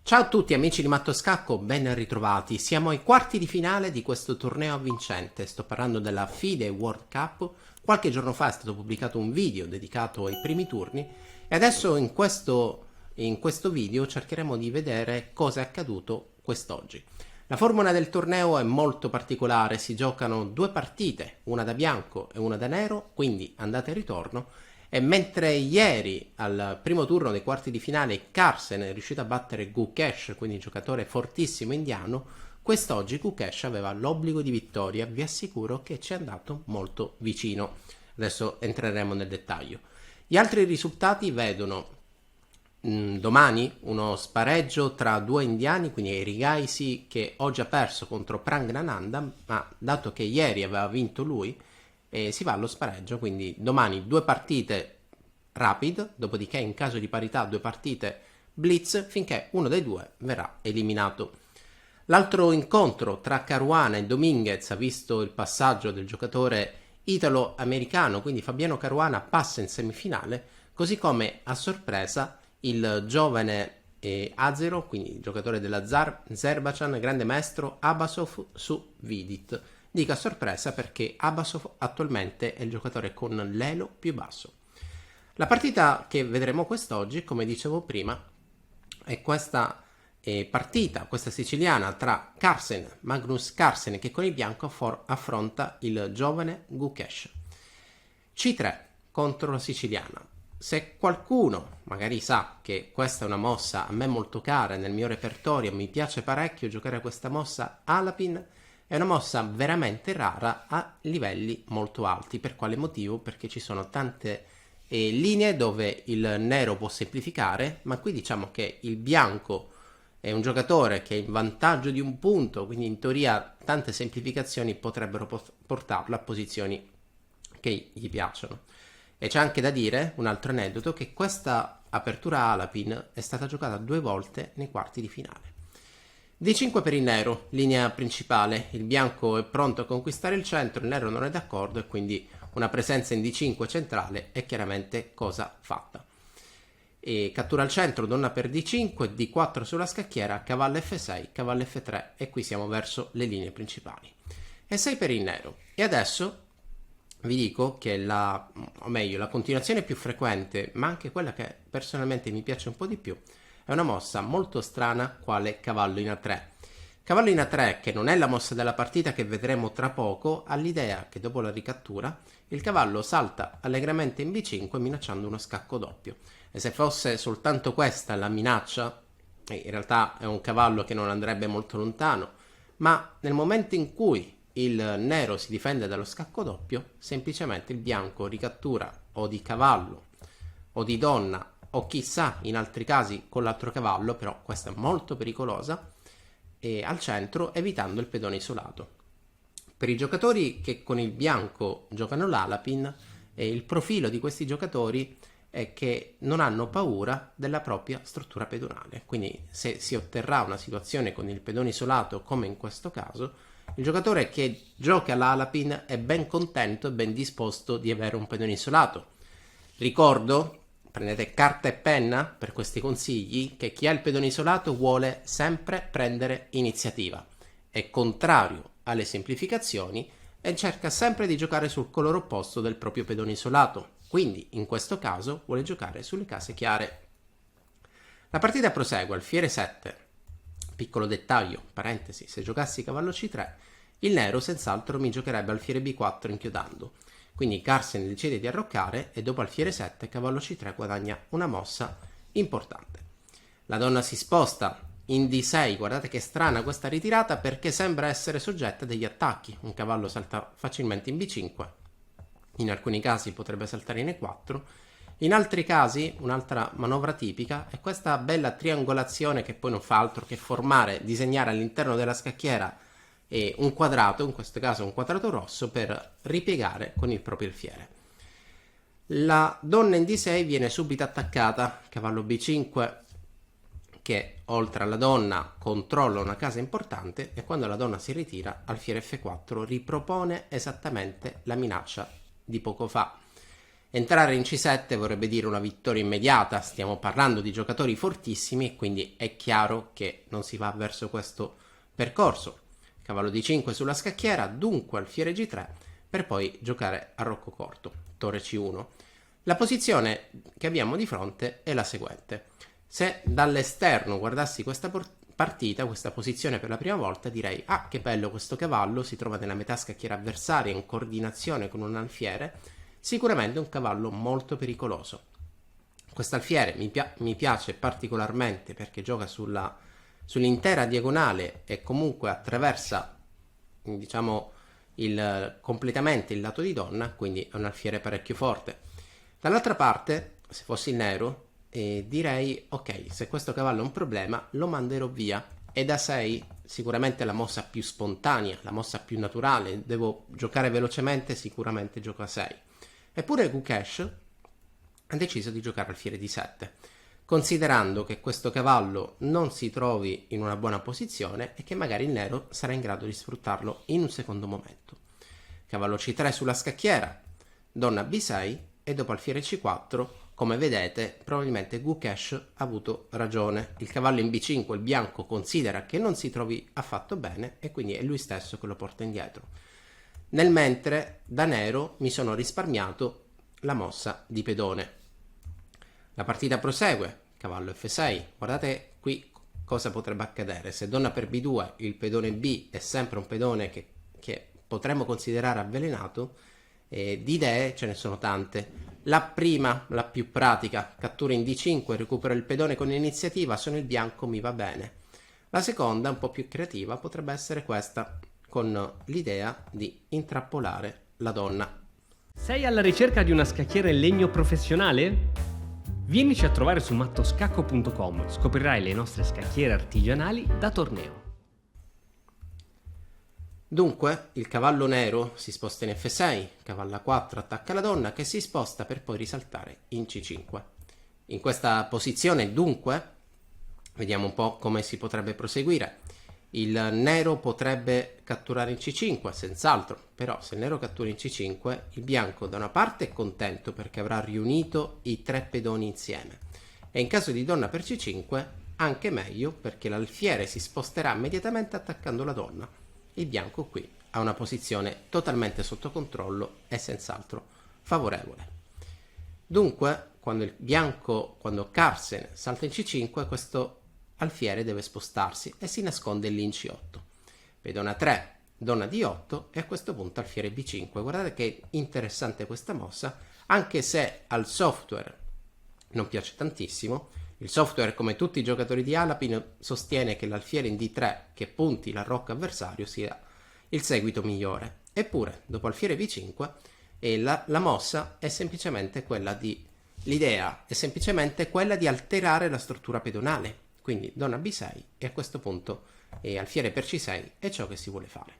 Ciao a tutti amici di Matto Scacco, ben ritrovati. Siamo ai quarti di finale di questo torneo vincente. Sto parlando della FIDE World Cup. Qualche giorno fa è stato pubblicato un video dedicato ai primi turni e adesso in questo video cercheremo di vedere cosa è accaduto quest'oggi. La formula del torneo è molto particolare, si giocano due partite, una da bianco e una da nero, quindi andata e ritorno. E mentre ieri al primo turno dei quarti di finale Carlsen è riuscito a battere Gukesh, quindi un giocatore fortissimo indiano, quest'oggi Gukesh aveva l'obbligo di vittoria, vi assicuro che ci è andato molto vicino. Adesso entreremo nel dettaglio. Gli altri risultati vedono domani uno spareggio tra due indiani, quindi Erigaisi che oggi ha perso contro Prangnananda, ma dato che ieri aveva vinto lui, si va allo spareggio, quindi domani due partite rapid, dopodiché in caso di parità due partite blitz finché uno dei due verrà eliminato. L'altro incontro tra Caruana e Dominguez ha visto il passaggio del giocatore italo-americano, quindi Fabiano Caruana passa in semifinale, così come a sorpresa il giovane azero, quindi il giocatore dell'Azerbaijan, grande maestro Abasov su Vidit. Dico a sorpresa perché Abasov attualmente è il giocatore con l'elo più basso. La partita che vedremo quest'oggi, come dicevo prima, è questa partita, questa siciliana tra Magnus Carlsen che con il bianco affronta il giovane Gukesh. C3 contro la siciliana. Se qualcuno magari sa che questa è una mossa a me molto cara nel mio repertorio, mi piace parecchio giocare questa mossa Alapin, è una mossa veramente rara a livelli molto alti. Per quale motivo? Perché ci sono tante linee dove il nero può semplificare, ma qui diciamo che il bianco è un giocatore che è in vantaggio di un punto, quindi in teoria tante semplificazioni potrebbero portarlo a posizioni che gli piacciono. E c'è anche da dire, un altro aneddoto, che questa apertura Alapin è stata giocata due volte nei quarti di finale. D5 per il nero, linea principale, il bianco è pronto a conquistare il centro, il nero non è d'accordo e quindi una presenza in D5 centrale è chiaramente cosa fatta. E cattura al centro, donna per D5, D4 sulla scacchiera, cavallo F6, cavallo F3 e qui siamo verso le linee principali. E6 per il nero. E adesso vi dico che la continuazione più frequente, ma anche quella che personalmente mi piace un po' di più, è una mossa molto strana quale cavallo in A3. Cavallo in A3, che non è la mossa della partita che vedremo tra poco, ha l'idea che dopo la ricattura il cavallo salta allegramente in B5 minacciando uno scacco doppio. E se fosse soltanto questa la minaccia, in realtà è un cavallo che non andrebbe molto lontano, ma nel momento in cui il nero si difende dallo scacco doppio, semplicemente il bianco ricattura o di cavallo o di donna o chissà in altri casi con l'altro cavallo, però questa è molto pericolosa, e al centro evitando il pedone isolato. Per i giocatori che con il bianco giocano l'Alapin, il profilo di questi giocatori è che non hanno paura della propria struttura pedonale, quindi se si otterrà una situazione con il pedone isolato come in questo caso, il giocatore che gioca l'Alapin è ben contento e ben disposto di avere un pedone isolato. Ricordo, prendete carta e penna per questi consigli, che chi ha il pedone isolato vuole sempre prendere iniziativa, è contrario alle semplificazioni e cerca sempre di giocare sul colore opposto del proprio pedone isolato, quindi in questo caso vuole giocare sulle case chiare. La partita prosegue, alfiere 7. Piccolo dettaglio, parentesi, se giocassi cavallo C3, il nero senz'altro mi giocherebbe alfiere B4 inchiodando. Quindi Carlsen decide di arroccare e dopo alfiere 7 cavallo C3 guadagna una mossa importante. La donna si sposta in D6, guardate che strana questa ritirata perché sembra essere soggetta a degli attacchi. Un cavallo salta facilmente in B5, in alcuni casi potrebbe saltare in E4, in altri casi un'altra manovra tipica è questa bella triangolazione che poi non fa altro che disegnare all'interno della scacchiera un quadrato, in questo caso un quadrato rosso, per ripiegare con il proprio alfiere. La donna in D6 viene subito attaccata, cavallo B5 che oltre alla donna controlla una casa importante e quando la donna si ritira alfiere F4 ripropone esattamente la minaccia di poco fa. Entrare in C7 vorrebbe dire una vittoria immediata, stiamo parlando di giocatori fortissimi e quindi è chiaro che non si va verso questo percorso. Cavallo D5 sulla scacchiera, dunque alfiere G3 per poi giocare a rocco corto, torre C1. La posizione che abbiamo di fronte è la seguente. Se dall'esterno guardassi questa partita, questa posizione per la prima volta, direi: ah, che bello, questo cavallo si trova nella metà scacchiera avversaria in coordinazione con un alfiere, sicuramente un cavallo molto pericoloso. Quest'alfiere mi piace particolarmente perché gioca sull'intera diagonale e comunque attraversa, diciamo, completamente il lato di donna, quindi è un alfiere parecchio forte. Dall'altra parte, se fossi il nero, direi: ok, se questo cavallo è un problema lo manderò via, e da 6 sicuramente la mossa più spontanea, la mossa più naturale, devo giocare velocemente, sicuramente gioco a 6. Eppure Gukesh ha deciso di giocare alfiere di 7, considerando che questo cavallo non si trovi in una buona posizione e che magari il nero sarà in grado di sfruttarlo in un secondo momento. Cavallo C3 sulla scacchiera, donna B6 e dopo alfiere C4, come vedete, probabilmente Gukesh ha avuto ragione. Il cavallo in B5, il bianco considera che non si trovi affatto bene e quindi è lui stesso che lo porta indietro. Nel mentre, da nero, mi sono risparmiato la mossa di pedone. La partita prosegue, cavallo F6. Guardate qui cosa potrebbe accadere. Se donna per B2, il pedone B è sempre un pedone che potremmo considerare avvelenato. Di idee ce ne sono tante. La prima, la più pratica, cattura in D5, recupero il pedone con iniziativa, sono il bianco, mi va bene. La seconda, un po' più creativa, potrebbe essere questa, con l'idea di intrappolare la donna. Sei alla ricerca di una scacchiera in legno professionale? Vienici a trovare su mattoscacco.com, scoprirai le nostre scacchiere artigianali da torneo. Dunque, il cavallo nero si sposta in F6, cavallo A4 attacca la donna che si sposta per poi risaltare in C5. In questa posizione, dunque, vediamo un po' come si potrebbe proseguire. Il nero potrebbe catturare in C5, senz'altro, però se il nero cattura in C5, il bianco da una parte è contento perché avrà riunito i 3 pedoni insieme, e in caso di donna per C5 anche meglio perché l'alfiere si sposterà immediatamente attaccando la donna. Il bianco qui ha una posizione totalmente sotto controllo e senz'altro favorevole. Dunque, quando Carlsen salta in C5, questo alfiere deve spostarsi e si nasconde lì in C8. Pedona 3, donna D8 e a questo punto alfiere B5. Guardate che interessante questa mossa, anche se al software non piace tantissimo. Il software, come tutti i giocatori di Alapin, sostiene che l'alfiere in D3 che punti la rocca avversario sia il seguito migliore. Eppure, dopo alfiere B5, la mossa è semplicemente quella l'idea è semplicemente quella di alterare la struttura pedonale. Quindi donna B6 e a questo punto alfiere per C6 è ciò che si vuole fare.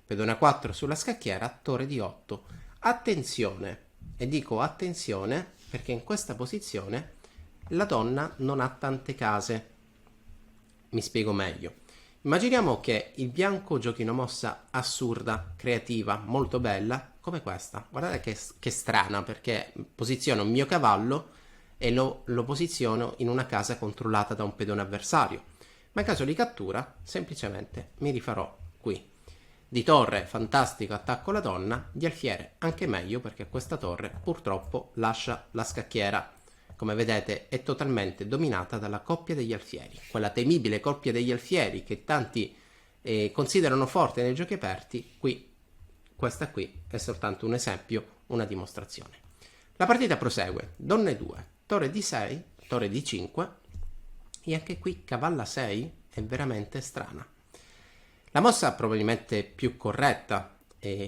Pedona 4 sulla scacchiera, torre D8. Attenzione, e dico attenzione perché in questa posizione la donna non ha tante case. Mi spiego meglio. Immaginiamo che il bianco giochi una mossa assurda, creativa, molto bella, come questa. Guardate che strana, perché posiziono il mio cavallo e lo posiziono in una casa controllata da un pedone avversario. Ma in caso di cattura, semplicemente mi rifarò qui. Di torre, fantastico, attacco la donna. Di alfiere, anche meglio, perché questa torre purtroppo lascia la scacchiera. Come vedete è totalmente dominata dalla coppia degli alfieri, quella temibile coppia degli alfieri che tanti considerano forte nei giochi aperti. Questa qui è soltanto un esempio, una dimostrazione. La partita prosegue, donna E2, torre D6, torre D5 e anche qui cavalla 6 è veramente strana. La mossa probabilmente più corretta.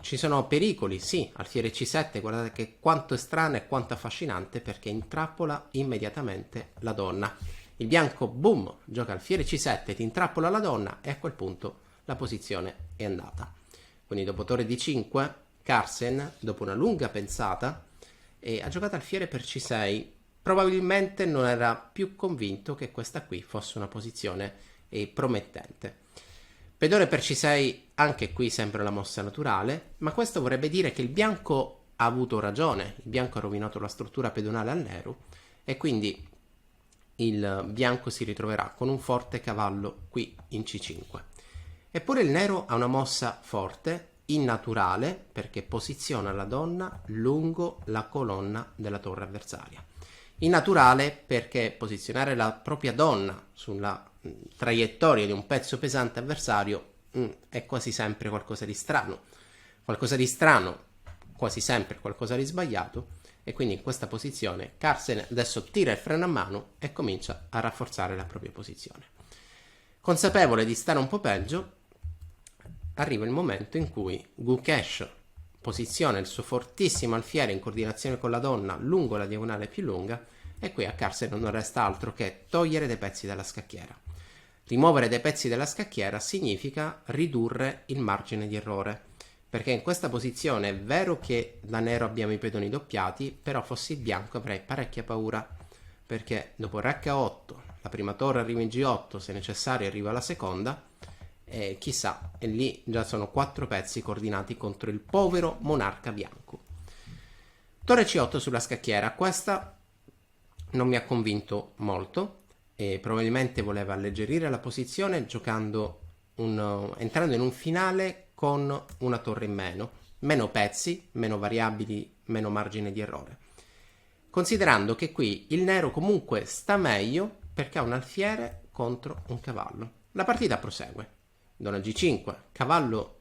Ci sono pericoli, sì, alfiere C7, guardate che quanto è strana e quanto affascinante perché intrappola immediatamente la donna. Il bianco, boom, gioca alfiere C7, ti intrappola la donna e a quel punto la posizione è andata. Quindi dopo torre D5, Carlsen, dopo una lunga pensata, ha giocato alfiere per C6. Probabilmente non era più convinto che questa qui fosse una posizione promettente. Pedone per C6, anche qui sembra la mossa naturale, ma questo vorrebbe dire che il bianco ha avuto ragione, il bianco ha rovinato la struttura pedonale al nero e quindi il bianco si ritroverà con un forte cavallo qui in C5. Eppure il nero ha una mossa forte, innaturale, perché posiziona la donna lungo la colonna della torre avversaria. Innaturale perché posizionare la propria donna sulla traiettoria di un pezzo pesante avversario è quasi sempre qualcosa di strano. Qualcosa di strano, quasi sempre qualcosa di sbagliato, e quindi in questa posizione Carlsen adesso tira il freno a mano e comincia a rafforzare la propria posizione. Consapevole di stare un po' peggio, arriva il momento in cui Gukesh posiziona il suo fortissimo alfiere in coordinazione con la donna lungo la diagonale più lunga e qui a Carlsen non resta altro che togliere dei pezzi dalla scacchiera. Rimuovere dei pezzi dalla scacchiera significa ridurre il margine di errore, perché in questa posizione è vero che da nero abbiamo i pedoni doppiati, però fossi il bianco avrei parecchia paura, perché dopo re H8 la prima torre arriva in G8, se necessario arriva la seconda, e chissà, e lì già sono 4 pezzi coordinati contro il povero monarca bianco. Torre C8 sulla scacchiera, questa non mi ha convinto molto e probabilmente voleva alleggerire la posizione giocando entrando in un finale con una torre in meno pezzi, meno variabili, meno margine di errore. Considerando che qui il nero comunque sta meglio perché ha un alfiere contro un cavallo. La partita prosegue. Donna G5, cavallo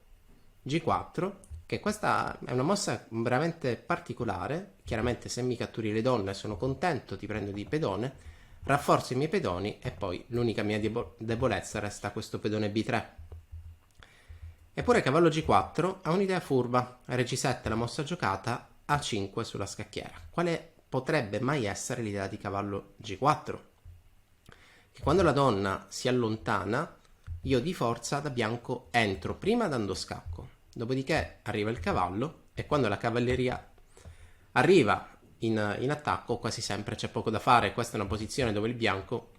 G4, che questa è una mossa veramente particolare. Chiaramente se mi catturi le donne sono contento, ti prendo di pedone, rafforzo i miei pedoni e poi l'unica mia debolezza resta questo pedone B3. Eppure cavallo G4 ha un'idea furba, re G7 la mossa giocata, A5 sulla scacchiera. Quale potrebbe mai essere l'idea di cavallo G4? Che quando la donna si allontana, io di forza da bianco entro, prima dando scacco, dopodiché arriva il cavallo e quando la cavalleria arriva in attacco quasi sempre c'è poco da fare. Questa è una posizione dove il bianco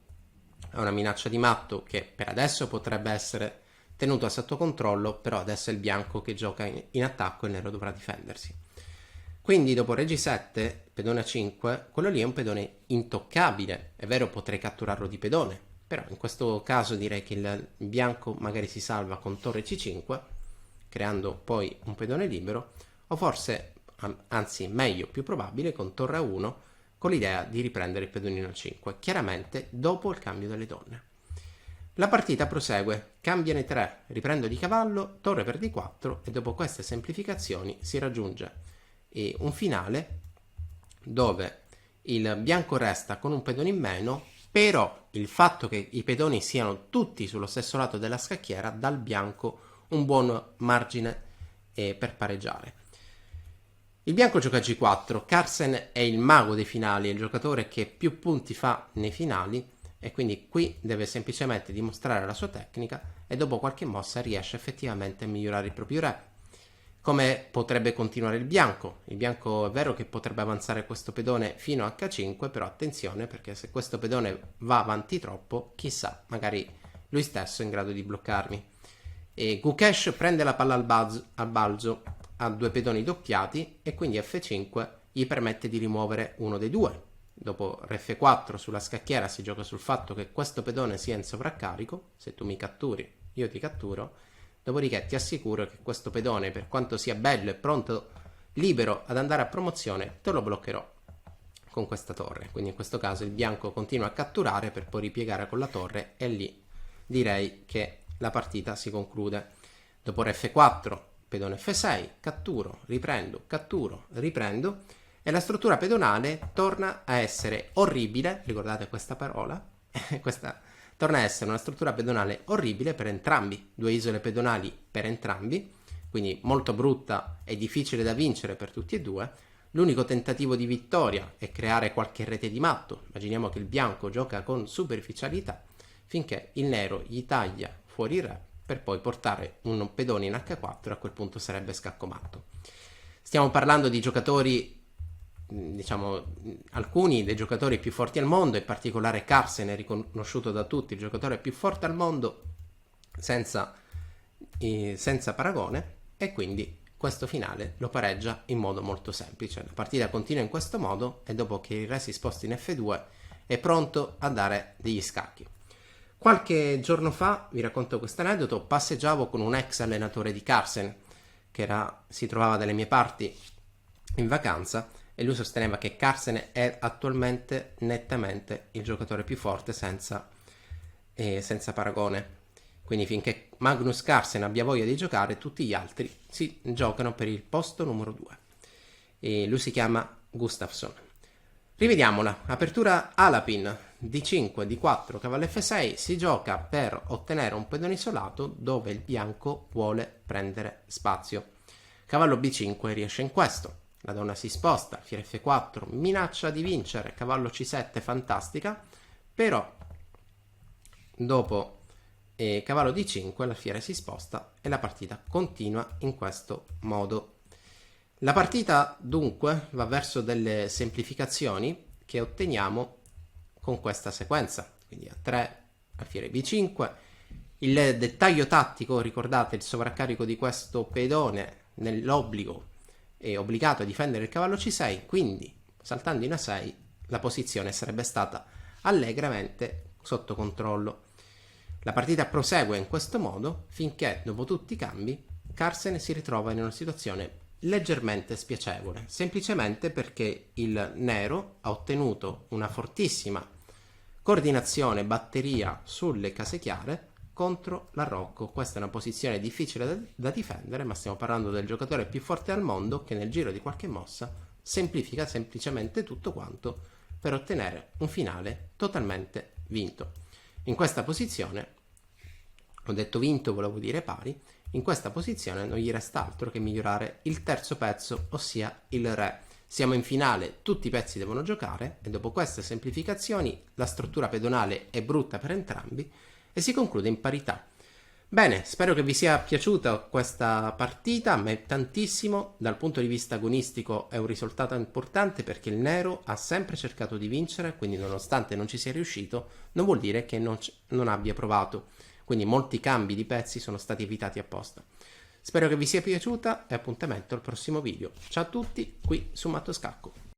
ha una minaccia di matto che per adesso potrebbe essere tenuto sotto controllo, però adesso è il bianco che gioca in attacco e il nero dovrà difendersi. Quindi dopo re G7, pedone A5, quello lì è un pedone intoccabile. È vero, potrei catturarlo di pedone, però in questo caso direi che il bianco magari si salva con torre C5, creando poi un pedone libero, o forse, anzi meglio, più probabile, con torre A1, con l'idea di riprendere il pedonino A5, chiaramente dopo il cambio delle donne. La partita prosegue, cambiano i 3, riprendo di cavallo, torre per D4 e dopo queste semplificazioni si raggiunge un finale dove il bianco resta con un pedone in meno, però il fatto che i pedoni siano tutti sullo stesso lato della scacchiera dà al bianco un buon margine per pareggiare. Il bianco gioca G4, Carlsen è il mago dei finali, è il giocatore che più punti fa nei finali e quindi qui deve semplicemente dimostrare la sua tecnica e dopo qualche mossa riesce effettivamente a migliorare il proprio re. Come potrebbe continuare il bianco? Il bianco è vero che potrebbe avanzare questo pedone fino a H5, però attenzione perché se questo pedone va avanti troppo, chissà, magari lui stesso è in grado di bloccarmi. E Gukesh prende la palla al balzo, ha 2 pedoni doppiati e quindi F5 gli permette di rimuovere uno dei 2. Dopo re F4 sulla scacchiera si gioca sul fatto che questo pedone sia in sovraccarico, se tu mi catturi io ti catturo, dopodiché ti assicuro che questo pedone, per quanto sia bello e pronto, libero ad andare a promozione, te lo bloccherò con questa torre. Quindi in questo caso il bianco continua a catturare per poi ripiegare con la torre e lì direi che la partita si conclude. Dopo re F4, pedone F6, catturo, riprendo e la struttura pedonale torna a essere orribile, ricordate questa parola, questa torna a essere una struttura pedonale orribile per entrambi, 2 isole pedonali per entrambi, quindi molto brutta e difficile da vincere per tutti e due. L'unico tentativo di vittoria è creare qualche rete di matto, immaginiamo che il bianco gioca con superficialità, finché il nero gli taglia fuori il re, per poi portare un pedone in H4, a quel punto sarebbe scacco matto. Stiamo parlando di giocatori, diciamo, alcuni dei giocatori più forti al mondo, in particolare Carlsen è riconosciuto da tutti il giocatore più forte al mondo senza paragone, e quindi questo finale lo pareggia in modo molto semplice. La partita continua in questo modo e dopo che il re si sposta in F2 è pronto a dare degli scacchi. Qualche giorno fa, vi racconto questo aneddoto, passeggiavo con un ex allenatore di Carlsen che si trovava dalle mie parti in vacanza e lui sosteneva che Carlsen è attualmente nettamente il giocatore più forte senza paragone. Quindi finché Magnus Carlsen abbia voglia di giocare, tutti gli altri si giocano per il posto numero 2. E lui si chiama Gustafsson. Rivediamola. Apertura Alapin, D5, D4, cavallo F6. Si gioca per ottenere un pedone isolato dove il bianco vuole prendere spazio. Cavallo B5 riesce in questo. La donna si sposta, alfiere F4, minaccia di vincere, cavallo C7, fantastica. Però dopo cavallo D5 l'alfiere si sposta e la partita continua in questo modo. La partita dunque va verso delle semplificazioni che otteniamo con questa sequenza, quindi a 3 alfiere B5. Il dettaglio tattico, ricordate, il sovraccarico di questo pedone nell'obbligo è obbligato a difendere il cavallo C6, quindi saltando in A6 la posizione sarebbe stata allegramente sotto controllo. La partita prosegue in questo modo finché, dopo tutti i cambi, Carlsen si ritrova in una situazione leggermente spiacevole, semplicemente perché il nero ha ottenuto una fortissima coordinazione batteria sulle case chiare contro l'arrocco. Questa è una posizione difficile da difendere, ma stiamo parlando del giocatore più forte al mondo che nel giro di qualche mossa semplifica semplicemente tutto quanto per ottenere un finale totalmente vinto. In questa posizione, ho detto vinto, volevo dire pari, in questa posizione non gli resta altro che migliorare il terzo pezzo, ossia il re. Siamo in finale, tutti i pezzi devono giocare e dopo queste semplificazioni la struttura pedonale è brutta per entrambi e si conclude in parità. Bene, spero che vi sia piaciuta questa partita, a me tantissimo. Dal punto di vista agonistico è un risultato importante perché il nero ha sempre cercato di vincere, quindi nonostante non ci sia riuscito non vuol dire che non abbia provato. Quindi molti cambi di pezzi sono stati evitati apposta. Spero che vi sia piaciuta e appuntamento al prossimo video. Ciao a tutti qui su Matto Scacco.